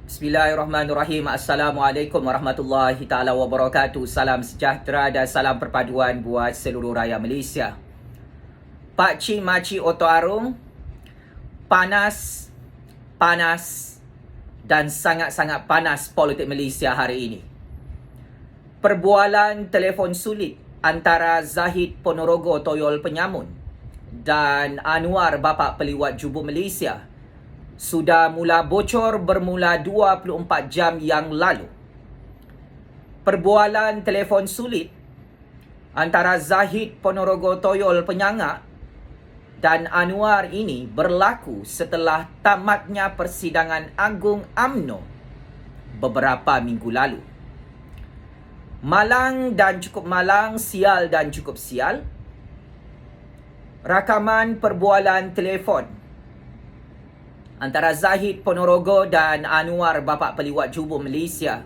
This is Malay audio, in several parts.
Bismillahirrahmanirrahim. Assalamualaikum warahmatullahi ta'ala wabarakatuh. Salam sejahtera dan salam perpaduan buat seluruh rakyat Malaysia. Pakcik Makcik Oto Arung, panas dan sangat-sangat panas politik Malaysia hari ini. Perbualan telefon sulit antara Zahid Ponorogo Toyol Penyamun dan Anwar Bapa Peliwat Jubo Malaysia sudah mula bocor bermula 24 jam yang lalu. Perbualan telefon sulit antara Zahid Ponorogo Toyol Penyangga dan Anwar ini berlaku setelah tamatnya persidangan Agung UMNO beberapa minggu lalu. Malang dan cukup malang, sial dan cukup sial. Rakaman perbualan telefon antara Zahid Ponorogo dan Anwar Bapa Peliwat Jubo Malaysia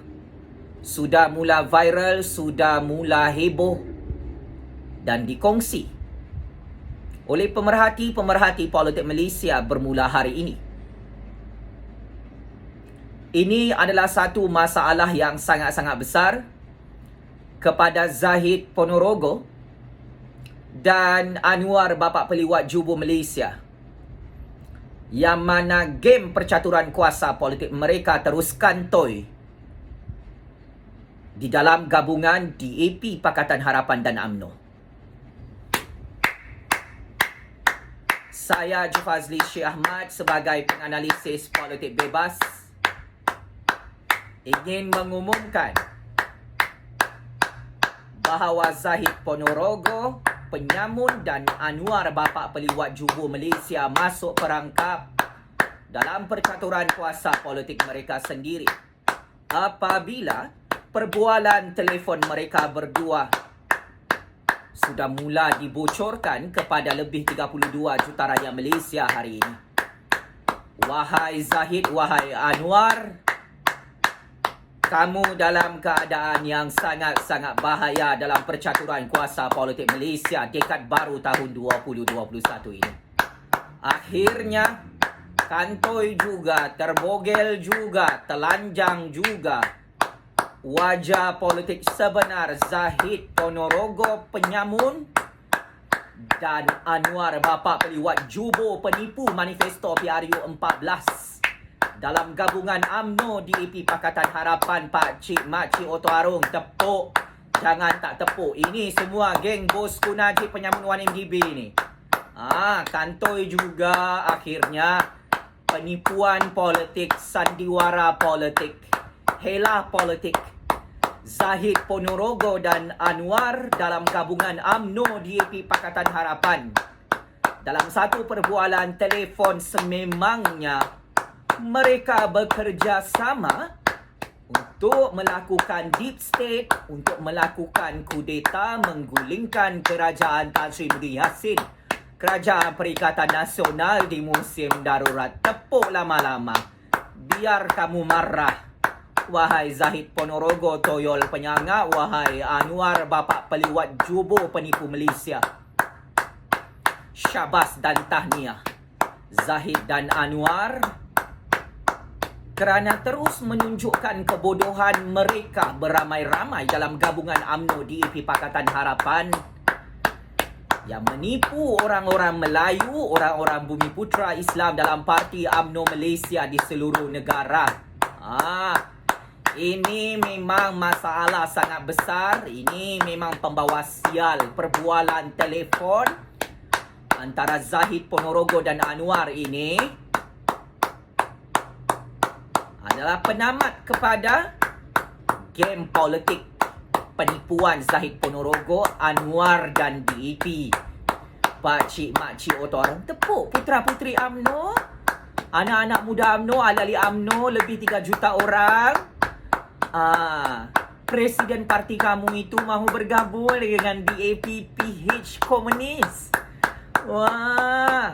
sudah mula viral, sudah mula heboh dan dikongsi oleh pemerhati-pemerhati politik Malaysia bermula hari ini. Ini adalah satu masalah yang sangat-sangat besar kepada Zahid Ponorogo dan Anwar Bapa Peliwat Jubo Malaysia, yang mana game percaturan kuasa politik mereka terus kantoi di dalam gabungan DAP Pakatan Harapan dan UMNO. Saya Jufazli Syekh Ahmad sebagai penganalisis politik bebas ingin mengumumkan bahawa Zahid Ponorogo Penyamun dan Anwar Bapa Peliwat Jubo Malaysia masuk perangkap dalam percaturan kuasa politik mereka sendiri apabila perbualan telefon mereka berdua sudah mula dibocorkan kepada lebih 32 juta rakyat Malaysia hari ini. Wahai Zahid, wahai Anwar, kamu dalam keadaan yang sangat-sangat bahaya dalam percaturan kuasa politik Malaysia dekad baru tahun 2021 ini. Akhirnya, kantoi juga, terbogel juga, telanjang juga wajah politik sebenar Zahid Ponorogo Penyamun dan Anwar Bapa Peliwat Jubo penipu manifesto PRU 14 dalam gabungan UMNO DAP Pakatan Harapan. Pakcik Makcik Oto Arung, tepuk, jangan tak tepuk. Ini semua geng bosku Najib Penyamun 1MDB ni. Kantoi juga akhirnya penipuan politik, sandiwara politik, hela politik. Zahid Ponorogo dan Anwar dalam gabungan UMNO DAP Pakatan Harapan dalam satu perbualan telefon sememangnya mereka bekerja sama untuk melakukan deep state, untuk melakukan kudeta, menggulingkan kerajaan Tan Sri Muhyiddin Yassin, kerajaan Perikatan Nasional di musim darurat. Tepuk lama-lama, biar kamu marah, wahai Zahid Ponorogo Toyol Penyangga, wahai Anwar Bapa Peliwat Jubo penipu Malaysia. Syabas dan tahniah Zahid dan Anwar kerana terus menunjukkan kebodohan mereka beramai-ramai dalam gabungan UMNO DAP Pakatan Harapan yang menipu orang-orang Melayu, orang-orang Bumi Putra Islam dalam parti UMNO Malaysia di seluruh negara. Ini memang masalah sangat besar. Ini memang pembawa sial. Perbualan telefon antara Zahid Ponorogo dan Anwar ini adalah penamat kepada game politik penipuan Zahid Ponorogo, Anwar dan DAP. Pakcik Makcik Oto Arung, tepuk putera-puteri UMNO, anak-anak muda UMNO, ahli UMNO lebih 3 juta orang. Presiden parti kamu itu mahu bergabung dengan DAP PH Komunis. Wah,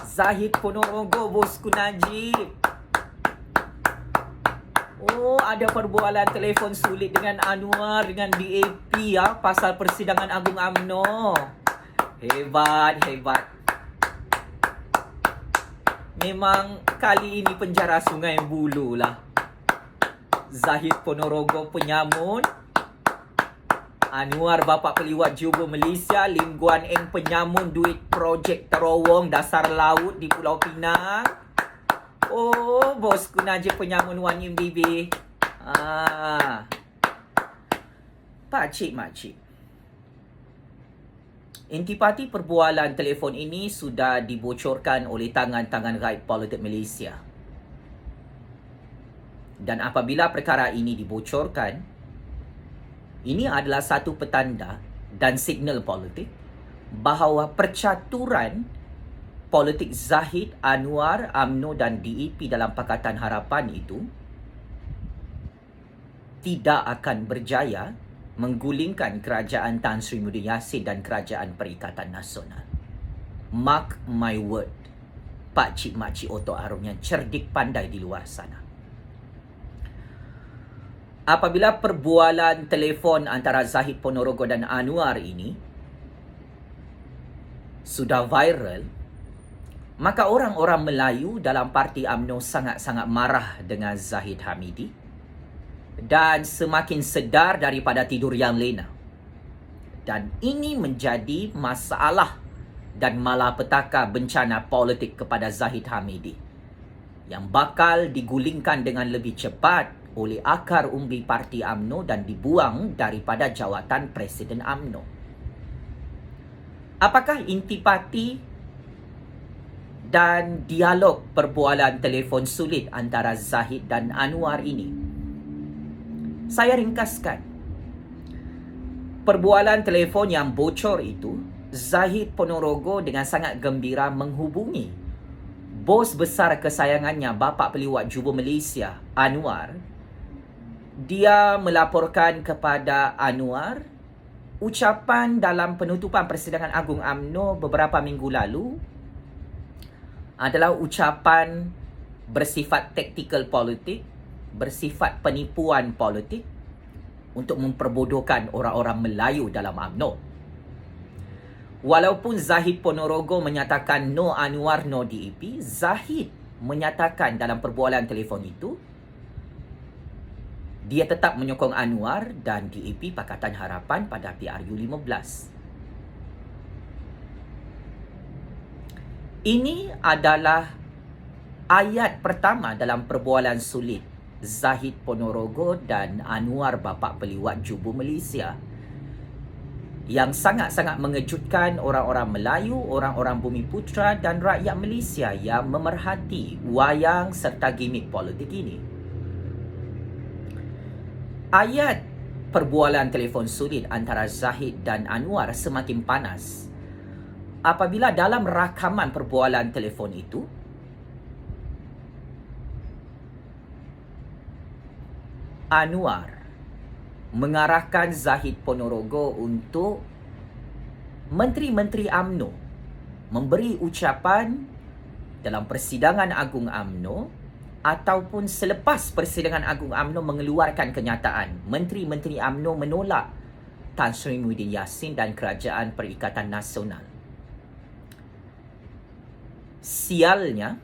Zahid Ponorogo bosku Najib. Ada perbualan telefon sulit dengan Anwar, dengan DAP pasal persidangan Agung UMNO. Hebat, hebat. Memang kali ini penjara Sungai Buloh lah. Zahid Ponorogo penyamun, Anwar bapa peliwat Jubo Malaysia, Lim Guan Eng penyamun duit projek terowong dasar laut di Pulau Pinang. Oh, bosku Najib penyamun Wan Im Bibi. Pakcik makcik. Intipati perbualan telefon ini sudah dibocorkan oleh tangan-tangan gaib politik Malaysia. Dan apabila perkara ini dibocorkan, ini adalah satu petanda dan signal politik bahawa percaturan politik Zahid, Anwar, UMNO dan DAP dalam Pakatan Harapan itu tidak akan berjaya menggulingkan kerajaan Tan Sri Muhyiddin Yassin dan kerajaan Perikatan Nasional. Mark my word. Pakcik makcik otok arum yang cerdik pandai di luar sana. Apabila perbualan telefon antara Zahid Ponorogo dan Anwar ini sudah viral, maka orang-orang Melayu dalam parti UMNO sangat-sangat marah dengan Zahid Hamidi dan semakin sedar daripada tidur yang lena. Dan ini menjadi masalah dan malapetaka bencana politik kepada Zahid Hamidi yang bakal digulingkan dengan lebih cepat oleh akar umbi parti UMNO dan dibuang daripada jawatan Presiden UMNO. Apakah intipati dan dialog perbualan telefon sulit antara Zahid dan Anwar ini? Saya ringkaskan. Perbualan telefon yang bocor itu, Zahid Ponorogo dengan sangat gembira menghubungi bos besar kesayangannya, bapa peliwat Jubo Malaysia, Anwar. Dia melaporkan kepada Anwar ucapan dalam penutupan Persidangan Agung UMNO beberapa minggu lalu adalah ucapan bersifat taktikal politik, bersifat penipuan politik untuk memperbodohkan orang-orang Melayu dalam UMNO. Walaupun Zahid Ponorogo menyatakan no Anwar, no DAP, Zahid menyatakan dalam perbualan telefon itu dia tetap menyokong Anwar dan DAP Pakatan Harapan pada PRU15. Ini adalah ayat pertama dalam perbualan sulit Zahid Ponorogo dan Anwar bapa peliwat Jubo Malaysia yang sangat-sangat mengejutkan orang-orang Melayu, orang-orang Bumiputra dan rakyat Malaysia yang memerhati wayang serta gimmick politik ini. Ayat perbualan telefon sulit antara Zahid dan Anwar semakin panas apabila dalam rakaman perbualan telefon itu Anwar mengarahkan Zahid Ponorogo untuk menteri-menteri UMNO memberi ucapan dalam Persidangan Agung UMNO ataupun selepas Persidangan Agung UMNO mengeluarkan kenyataan menteri-menteri UMNO menolak Tan Sri Muhyiddin Yassin dan Kerajaan Perikatan Nasional. Sialnya,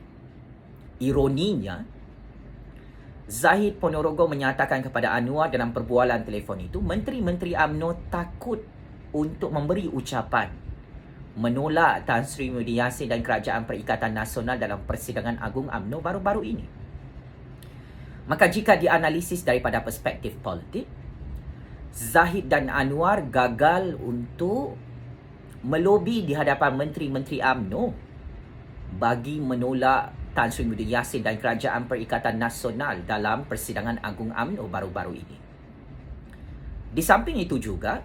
ironinya, Zahid Ponorogo menyatakan kepada Anwar dalam perbualan telefon itu, menteri-menteri UMNO takut untuk memberi ucapan menolak Tan Sri Muhyiddin Yassin dan Kerajaan Perikatan Nasional dalam Persidangan Agung UMNO baru-baru ini. Maka jika dianalisis daripada perspektif politik, Zahid dan Anwar gagal untuk melobi di hadapan menteri-menteri UMNO bagi menolak Tan Sri Muhyiddin Yassin dan Kerajaan Perikatan Nasional dalam Persidangan Agung UMNO baru-baru ini. Di samping itu juga,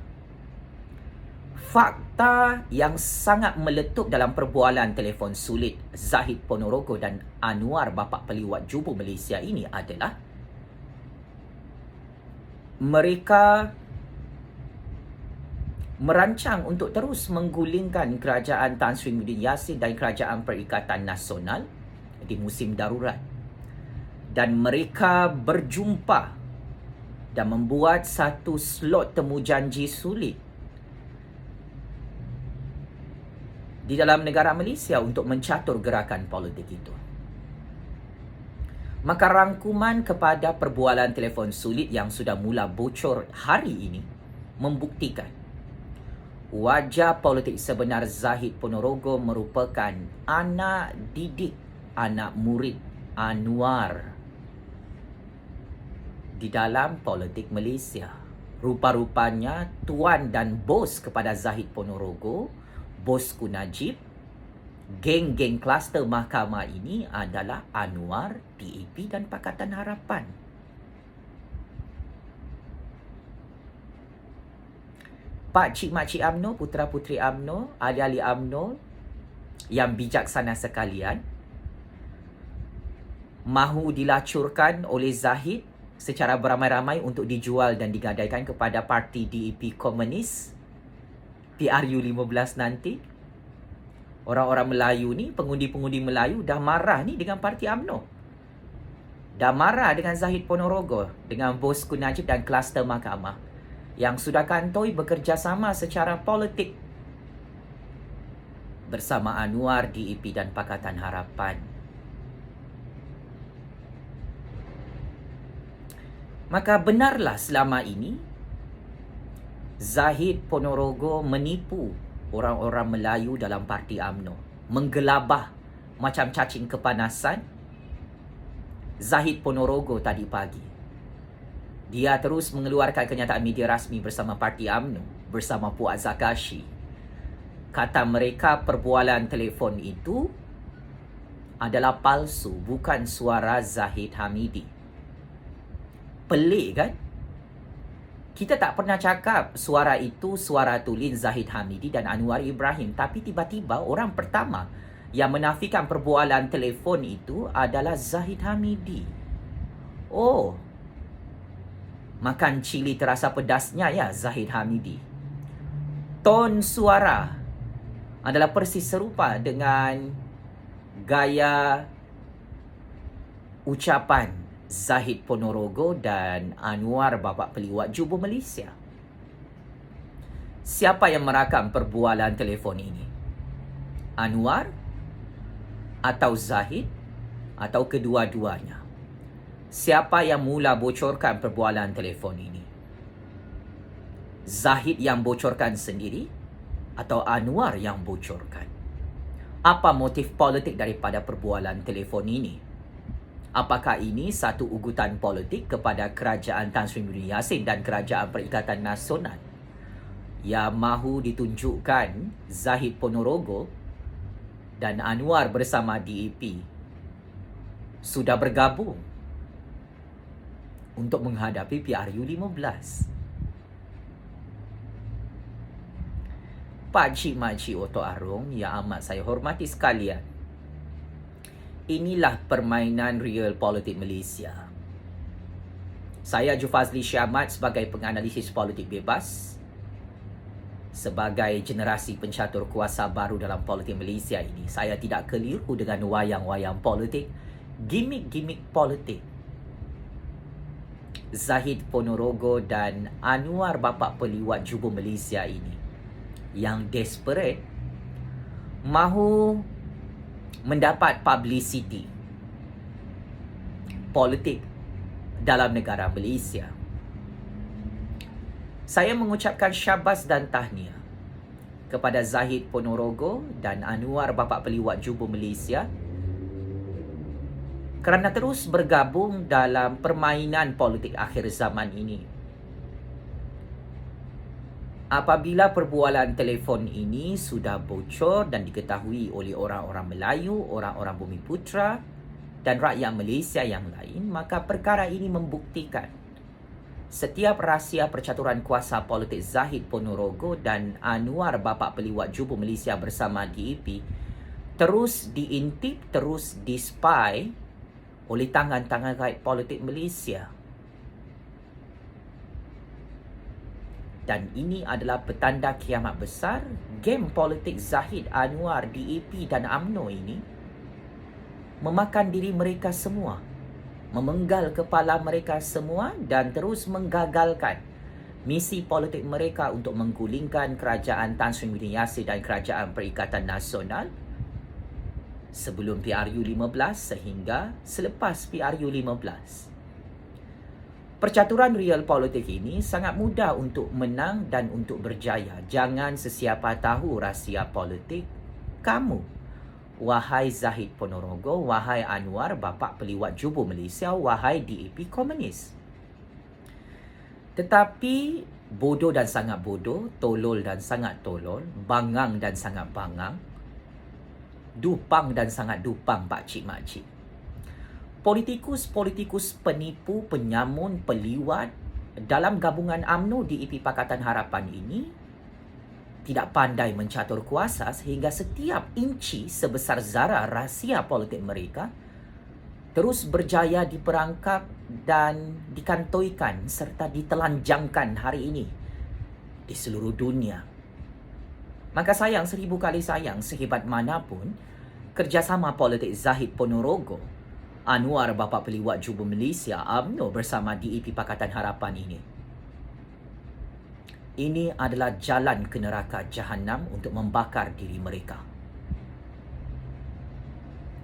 fakta yang sangat meletup dalam perbualan telefon sulit Zahid Ponorogo dan Anwar bapa peliwat Jubo Malaysia ini adalah mereka merancang untuk terus menggulingkan kerajaan Tan Sri Muhyiddin Yassin dan Kerajaan Perikatan Nasional di musim darurat. Dan mereka berjumpa dan membuat satu slot temujanji sulit di dalam negara Malaysia untuk mencatur gerakan politik itu. Maka rangkuman kepada perbualan telefon sulit yang sudah mula bocor hari ini membuktikan wajah politik sebenar Zahid Ponorogo merupakan anak didik, anak murid Anwar di dalam politik Malaysia. Rupa-rupanya tuan dan bos kepada Zahid Ponorogo, bosku Najib, geng-geng kluster mahkamah ini adalah Anwar, DAP dan Pakatan Harapan. Pak Cik Makcik UMNO, putera-puteri UMNO, ahli-ahli UMNO yang bijaksana sekalian, mahu dilacurkan oleh Zahid secara beramai-ramai untuk dijual dan digadaikan kepada parti DAP Komunis PRU 15 nanti. Orang-orang Melayu ni, pengundi-pengundi Melayu dah marah ni dengan parti UMNO. Dah marah dengan Zahid Ponorogo, dengan bosku Najib dan kluster mahkamah yang sudah kantoi bekerjasama secara politik bersama Anwar, DAP dan Pakatan Harapan. Maka benarlah selama ini Zahid Ponorogo menipu orang-orang Melayu dalam parti UMNO, menggelabah macam cacing kepanasan. Zahid Ponorogo tadi pagi, dia terus mengeluarkan kenyataan media rasmi bersama parti UMNO, bersama Puak Zakashi. Kata mereka perbualan telefon itu adalah palsu, bukan suara Zahid Hamidi. Pelik kan? Kita tak pernah cakap suara itu suara tulen Zahid Hamidi dan Anwar Ibrahim. Tapi tiba-tiba orang pertama yang menafikan perbualan telefon itu adalah Zahid Hamidi. Oh, makan cili terasa pedasnya ya Zahid Hamidi. Ton suara adalah persis serupa dengan gaya ucapan Zahid Ponorogo dan Anwar Bapak Peliwat Jubo Malaysia. Siapa yang merakam perbualan telefon ini? Anwar atau Zahid atau kedua-duanya? Siapa yang mula bocorkan perbualan telefon ini? Zahid yang bocorkan sendiri atau Anwar yang bocorkan? Apa motif politik daripada perbualan telefon ini? Apakah ini satu ugutan politik kepada kerajaan Tan Sri Muhyiddin Yassin dan kerajaan Perikatan Nasional yang mahu ditunjukkan Zahid Ponorogo dan Anwar bersama DAP sudah bergabung untuk menghadapi PRU 15? Pak Cik Makcik Oto Arong yang amat saya hormati sekalian, inilah permainan real politik Malaysia. Saya Jufazli Syamat sebagai penganalisis politik bebas, sebagai generasi pencatur kuasa baru dalam politik Malaysia ini, saya tidak keliru dengan wayang-wayang politik, gimik-gimik politik Zahid Ponorogo dan Anwar Bapak Peliwat Jubo Malaysia ini, yang desperate mahu mendapat publicity politik dalam negara Malaysia. Saya mengucapkan syabas dan tahniah kepada Zahid Ponorogo dan Anwar Bapak Peliwat Jubo Malaysia kerana terus bergabung dalam permainan politik akhir zaman ini. Apabila perbualan telefon ini sudah bocor dan diketahui oleh orang-orang Melayu, orang-orang Bumiputra dan rakyat Malaysia yang lain, maka perkara ini membuktikan setiap rahsia percaturan kuasa politik Zahid Ponorogo dan Anwar Bapak Peliwat Jubo Malaysia bersama DAP terus diintip, terus dispy oleh tangan-tangan rakyat politik Malaysia. Dan ini adalah petanda kiamat besar. Game politik Zahid, Anwar, DAP dan UMNO ini memakan diri mereka semua, memenggal kepala mereka semua dan terus menggagalkan misi politik mereka untuk menggulingkan kerajaan Tan Sri Muhyiddin Yassin dan kerajaan Perikatan Nasional sebelum PRU15 sehingga selepas PRU15. Percaturan realpolitik ini sangat mudah untuk menang dan untuk berjaya. Jangan sesiapa tahu rahsia politik kamu. Wahai Zahid Ponorogo, wahai Anwar, bapa peliwat Jubo Malaysia, wahai DAP Komunis. Tetapi bodoh dan sangat bodoh, tolol dan sangat tolol, bangang dan sangat bangang, dupang dan sangat dupang pakcik-makcik. Politikus-politikus penipu, penyamun, peliwat dalam gabungan UMNO DAP Pakatan Harapan ini tidak pandai mencatur kuasa sehingga setiap inci sebesar zarah rahsia politik mereka terus berjaya diperangkap dan dikantoikan serta ditelanjangkan hari ini di seluruh dunia. Maka sayang, 1000 kali sayang, sehebat manapun kerjasama politik Zahid Ponorogo, Anwar bapa peliwat Jubo Malaysia, UMNO bersama DAP Pakatan Harapan ini adalah jalan ke neraka jahanam untuk membakar diri mereka.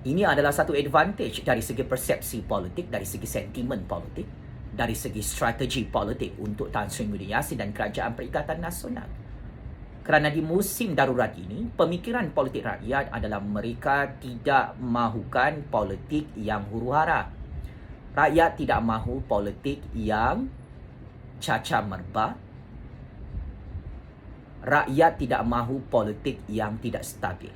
Ini adalah satu advantage dari segi persepsi politik, dari segi sentimen politik, dari segi strategi politik untuk Tan Sri Muhyiddin Yassin dan Kerajaan Perikatan Nasional. Kerana di musim darurat ini, pemikiran politik rakyat adalah mereka tidak mahukan politik yang huru-hara. Rakyat tidak mahu politik yang caca merbah. Rakyat tidak mahu politik yang tidak stabil.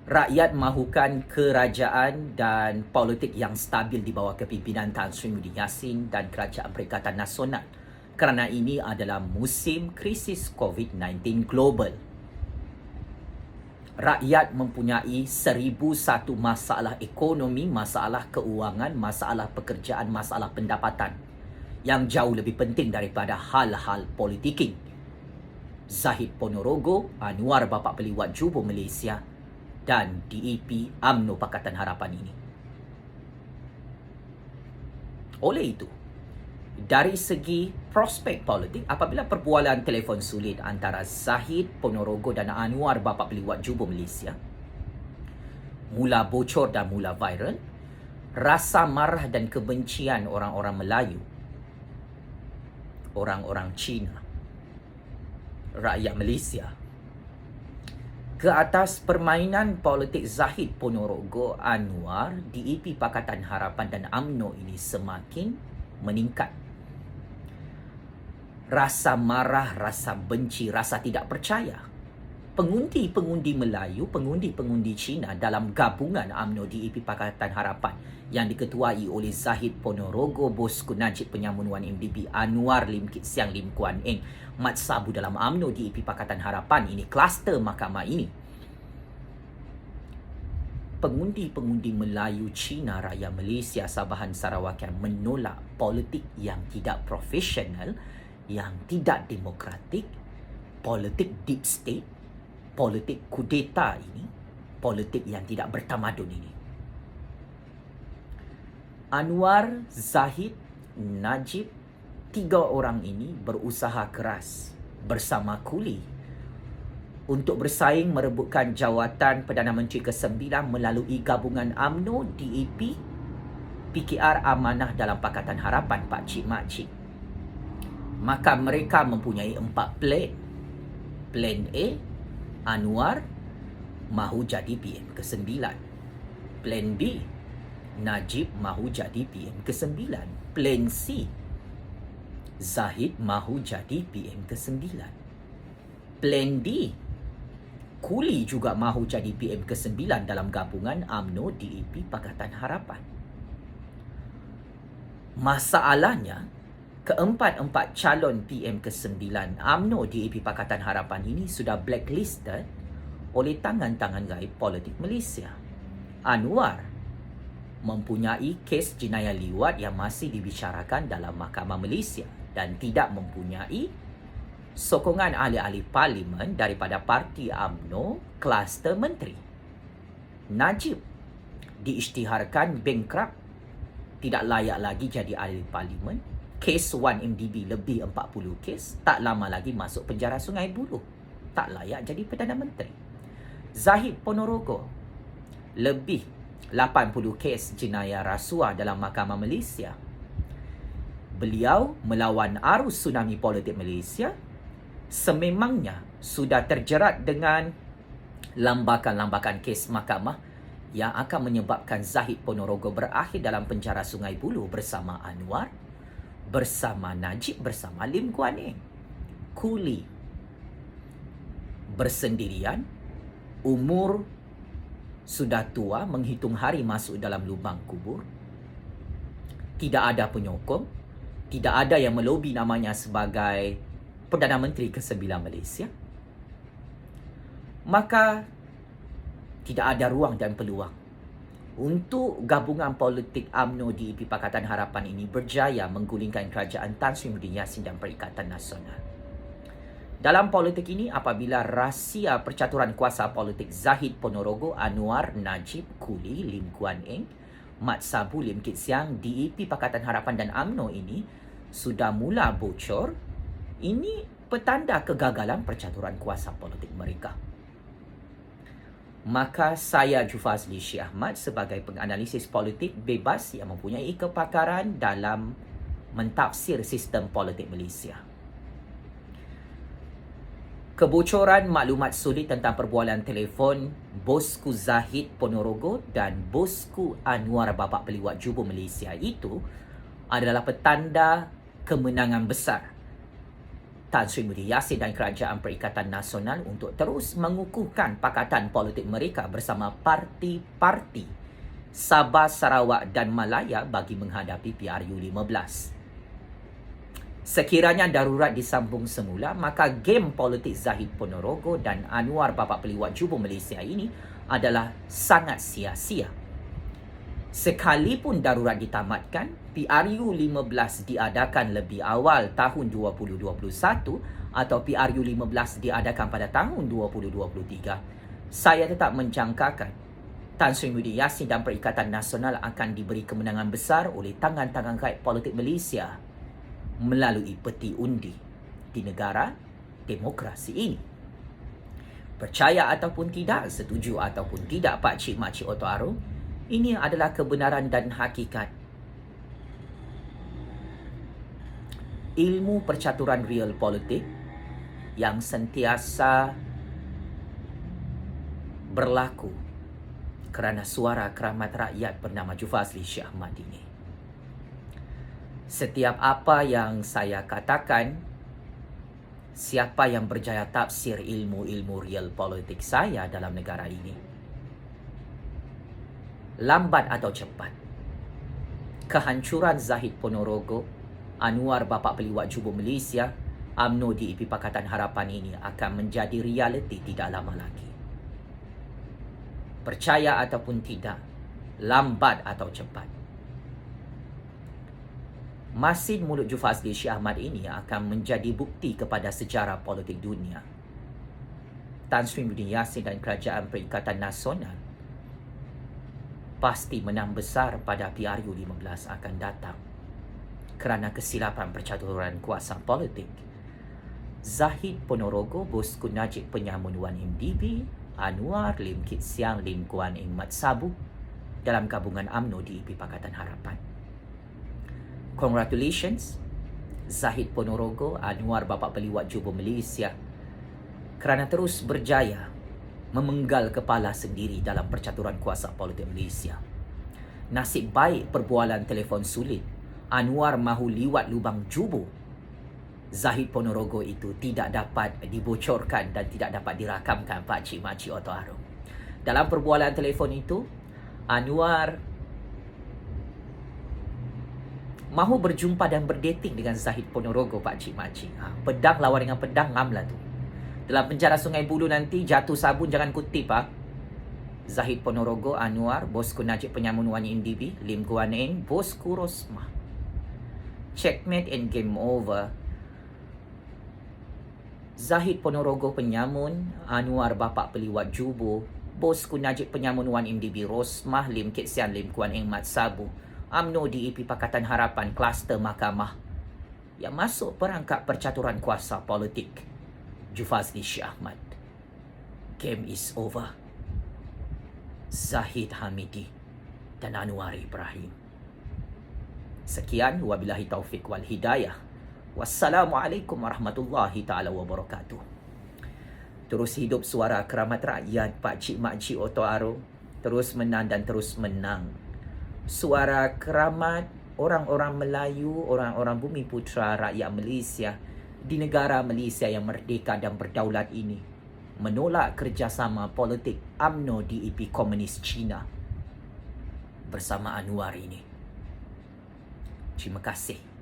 Rakyat mahukan kerajaan dan politik yang stabil di bawah kepimpinan Tan Sri Muhyiddin Yassin dan Kerajaan Perikatan Nasional. Kerana ini adalah musim krisis COVID-19 global. Rakyat mempunyai 1001 masalah ekonomi, masalah keuangan, masalah pekerjaan, masalah pendapatan yang jauh lebih penting daripada hal-hal politiking. Zahid Ponorogo, Anwar bapa peliwat Jubo Malaysia dan DAP UMNO Pakatan Harapan ini. Oleh itu, dari segi prospek politik, apabila perbualan telefon sulit antara Zahid Ponorogo dan Anwar bapa peliwat Jubo Malaysia mula bocor dan mula viral, rasa marah dan kebencian orang-orang Melayu, orang-orang Cina, rakyat Malaysia ke atas permainan politik Zahid Ponorogo, Anwar, DAP Pakatan Harapan dan UMNO ini semakin meningkat. Rasa marah, rasa benci, rasa tidak percaya. Pengundi-pengundi Melayu, pengundi-pengundi Cina dalam gabungan UMNO DAP Pakatan Harapan yang diketuai oleh Zahid Ponorogo, Bosku Najib Penyamun Wan MDB, Anwar Lim Kit Siang Lim Kuan Eng, Mat Sabu dalam UMNO DAP Pakatan Harapan ini, kluster mahkamah ini. Pengundi-pengundi Melayu, Cina, rakyat Malaysia, Sabahan, Sarawak yang menolak politik yang tidak profesional, yang tidak demokratik, politik deep state, politik kudeta ini, politik yang tidak bertamadun ini. Anwar, Zahid, Najib, 3 orang ini berusaha keras bersama kuli untuk bersaing merebutkan jawatan Perdana Menteri ke-9 melalui gabungan UMNO, DAP, PKR Amanah dalam Pakatan Harapan, pakcik-makcik. Maka mereka mempunyai 4 plan. Plan A, Anwar mahu jadi PM ke-9. Plan B, Najib mahu jadi PM ke-9. Plan C, Zahid mahu jadi PM ke-9. Plan D, Kuli juga mahu jadi PM ke-9 dalam gabungan UMNO DAP Pakatan Harapan. Masalahnya, keempat-empat calon PM ke-9 UMNO DAP Pakatan Harapan ini sudah blacklisted oleh tangan-tangan gaib politik Malaysia. Anwar mempunyai kes jenayah liwat yang masih dibicarakan dalam Mahkamah Malaysia dan tidak mempunyai sokongan ahli-ahli parlimen daripada parti UMNO kluster menteri. Najib diisytiharkan bankrupt, tidak layak lagi jadi ahli parlimen. Kes 1 MDB lebih 40 kes, tak lama lagi masuk penjara Sungai Buloh, tak layak jadi Perdana Menteri. Zahid Ponorogo, lebih 80 kes jenayah rasuah dalam Mahkamah Malaysia. Beliau melawan arus tsunami politik Malaysia sememangnya sudah terjerat dengan lambakan-lambakan kes mahkamah yang akan menyebabkan Zahid Ponorogo berakhir dalam penjara Sungai Buloh bersama Anwar, bersama Najib, bersama Lim Kuan Eng. Kuli, bersendirian, umur sudah tua, menghitung hari masuk dalam lubang kubur. Tidak ada penyokong, tidak ada yang melobi namanya sebagai Perdana Menteri ke-9 Malaysia. Maka tidak ada ruang dan peluang untuk gabungan politik UMNO DAP Pakatan Harapan ini berjaya menggulingkan kerajaan Tan Sri Muhyiddin Yassin dan Perikatan Nasional. Dalam politik ini, apabila rahsia percaturan kuasa politik Zahid Ponorogo, Anwar, Najib, Kuli, Lim Kuan Eng, Mat Sabu, Lim Kit Siang, DAP Pakatan Harapan dan UMNO ini sudah mula bocor, ini petanda kegagalan percaturan kuasa politik mereka. Maka saya Jufazli Syekh Ahmad sebagai penganalisis politik bebas yang mempunyai kepakaran dalam mentafsir sistem politik Malaysia. Kebocoran maklumat sulit tentang perbualan telefon bosku Zahid Ponorogo dan bosku Anwar Bapak Peliwat Jubo Malaysia itu adalah petanda kemenangan besar Tan Sri Muhyiddin Yassin dan Kerajaan Perikatan Nasional untuk terus mengukuhkan pakatan politik mereka bersama parti-parti Sabah, Sarawak dan Malaya bagi menghadapi PRU15. Sekiranya darurat disambung semula, maka game politik Zahid Ponorogo dan Anwar Bapak Peliwat Jubo Malaysia ini adalah sangat sia-sia. Sekalipun darurat ditamatkan, PRU15 diadakan lebih awal tahun 2021 atau PRU15 diadakan pada tahun 2023, saya tetap menjangkakan Tan Sri Muhyiddin Yassin dan Perikatan Nasional akan diberi kemenangan besar oleh tangan-tangan kait politik Malaysia melalui peti undi di negara demokrasi ini. Percaya ataupun tidak, setuju ataupun tidak Pak Cik Mak Cik Oto Arum, ini adalah kebenaran dan hakikat. Ilmu percaturan real politik yang sentiasa berlaku kerana suara keramat rakyat bernama Jufazli Syekh Ahmad ini. Setiap apa yang saya katakan, siapa yang berjaya tafsir ilmu-ilmu real politik saya dalam negara ini, lambat atau cepat, kehancuran Zahid Ponorogo, Anwar Bapak Peliwat Jubo Malaysia, UMNO DAP Pakatan Harapan ini akan menjadi realiti tidak lama lagi. Percaya ataupun tidak, lambat atau cepat, masin mulut Jufazli Syekh Ahmad ini akan menjadi bukti kepada sejarah politik dunia. Tan Sri Muhyiddin Yassin dan Kerajaan Perikatan Nasional pasti menang besar pada PRU15 akan datang kerana kesilapan percaturan kuasa politik Zahid Ponorogo, bosku Najib Penyamun Wan MDB, Anwar, Lim Kit Siang, Lim Kuan Eng, Mat Sabu dalam gabungan UMNO DAP Pakatan Harapan. Congratulations Zahid Ponorogo, Anwar Bapak Peliwat Jubo Malaysia kerana terus berjaya memenggal kepala sendiri dalam percaturan kuasa politik Malaysia. Nasib baik perbualan telefon sulit Anwar mahu liwat lubang Jubo Zahid Ponorogo itu tidak dapat dibocorkan dan tidak dapat dirakamkan Pak Cik Mak Cik Oto Arum. Dalam perbualan telefon itu, Anwar mahu berjumpa dan berdating dengan Zahid Ponorogo, Pak Cik Mak Cik. Pedang lawan dengan pedang, ngamlah tu. Dalam penjara Sungai Buloh nanti, jatuh sabun jangan kutip, ha. Zahid Ponorogo, Anwar, bosku Najib Penyamun Wan MDB, Lim Kuan Eng, bosku Rosmah. Checkmate and game over. Zahid Ponorogo Penyamun, Anwar Bapak Peliwat Jubo, bosku Najib Penyamun Wan MDB, Rosmah, Lim Kit Sian, Lim Kuan Eng, Mat Sabu, UMNO DAP Pakatan Harapan kluster mahkamah yang masuk perangkap percaturan kuasa politik Jufazli Syekh Ahmad. Game is over. Zahid Hamidi dan Anwar Ibrahim. Sekian, wabillahi taufik wal hidayah. Wassalamualaikum warahmatullahi taala wabarakatuh. Terus hidup suara keramat rakyat, pakcik makcik Oto Aro. Terus menang dan terus menang. Suara keramat orang-orang Melayu, orang-orang bumi putra rakyat Malaysia di negara Malaysia yang merdeka dan berdaulat ini menolak kerjasama politik UMNO DAP Komunis Cina bersama Anwar ini. Terima kasih.